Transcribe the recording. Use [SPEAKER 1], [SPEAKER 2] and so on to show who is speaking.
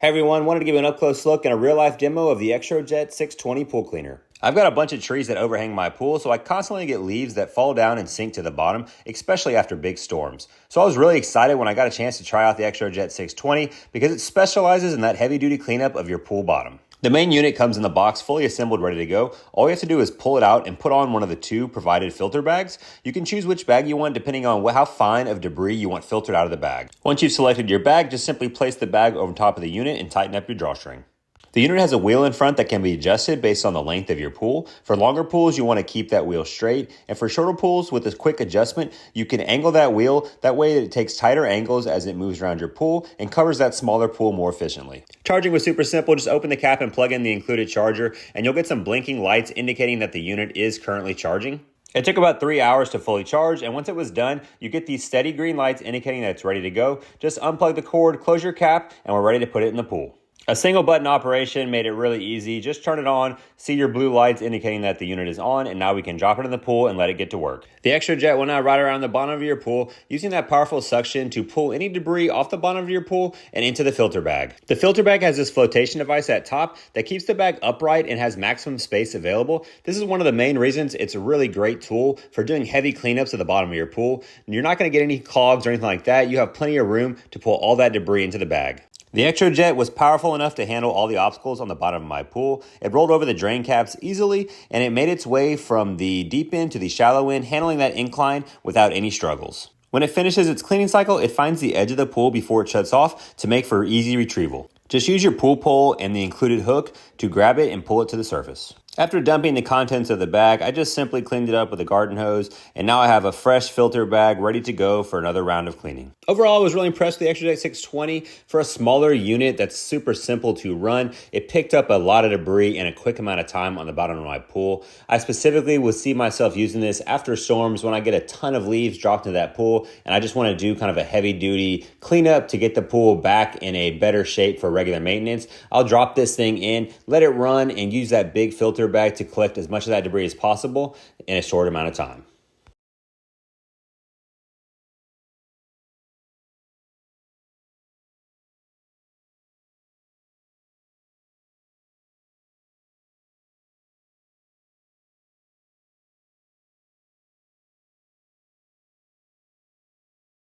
[SPEAKER 1] Hey everyone, wanted to give you an up-close look and a real-life demo of the XTROJET 620 pool cleaner. I've got a bunch of trees that overhang my pool, so I constantly get leaves that fall down and sink to the bottom, especially after big storms. So I was really excited when I got a chance to try out the XTROJET 620 because it specializes in that heavy-duty cleanup of your pool bottom. The main unit comes in the box fully assembled, ready to go. All you have to do is pull it out and put on one of the two provided filter bags. You can choose which bag you want depending on how fine of debris you want filtered out of the bag. Once you've selected your bag, just simply place the bag over top of the unit and tighten up your drawstring. The unit has a wheel in front that can be adjusted based on the length of your pool. For longer pools, you want to keep that wheel straight. And for shorter pools, with a quick adjustment, you can angle that wheel. That way it takes tighter angles as it moves around your pool and covers that smaller pool more efficiently. Charging was super simple. Just open the cap and plug in the included charger, and you'll get some blinking lights indicating that the unit is currently charging. It took about 3 hours to fully charge, and once it was done, you get these steady green lights indicating that it's ready to go. Just unplug the cord, close your cap, and we're ready to put it in the pool. A single button operation made it really easy. Just turn it on, see your blue lights indicating that the unit is on, and now we can drop it in the pool and let it get to work. The XTROJET will now ride around the bottom of your pool using that powerful suction to pull any debris off the bottom of your pool and into the filter bag. The filter bag has this flotation device at top that keeps the bag upright and has maximum space available. This is one of the main reasons it's a really great tool for doing heavy cleanups at the bottom of your pool. You're not going to get any clogs or anything like that. You have plenty of room to pull all that debris into the bag. The XTROJET was powerful enough to handle all the obstacles on the bottom of my pool. It rolled over the drain caps easily, and it made its way from the deep end to the shallow end, handling that incline without any struggles. When it finishes its cleaning cycle, it finds the edge of the pool before it shuts off to make for easy retrieval. Just use your pool pole and the included hook to grab it and pull it to the surface. After dumping the contents of the bag, I just simply cleaned it up with a garden hose, and now I have a fresh filter bag ready to go for another round of cleaning. Overall, I was really impressed with the XTROJET 620. For a smaller unit that's super simple to run, it picked up a lot of debris in a quick amount of time on the bottom of my pool. I specifically would see myself using this after storms when I get a ton of leaves dropped into that pool, and I just want to do kind of a heavy-duty cleanup to get the pool back in a better shape for regular maintenance. I'll drop this thing in, let it run, and use that big filter bag to collect as much of that debris as possible in a short amount of time.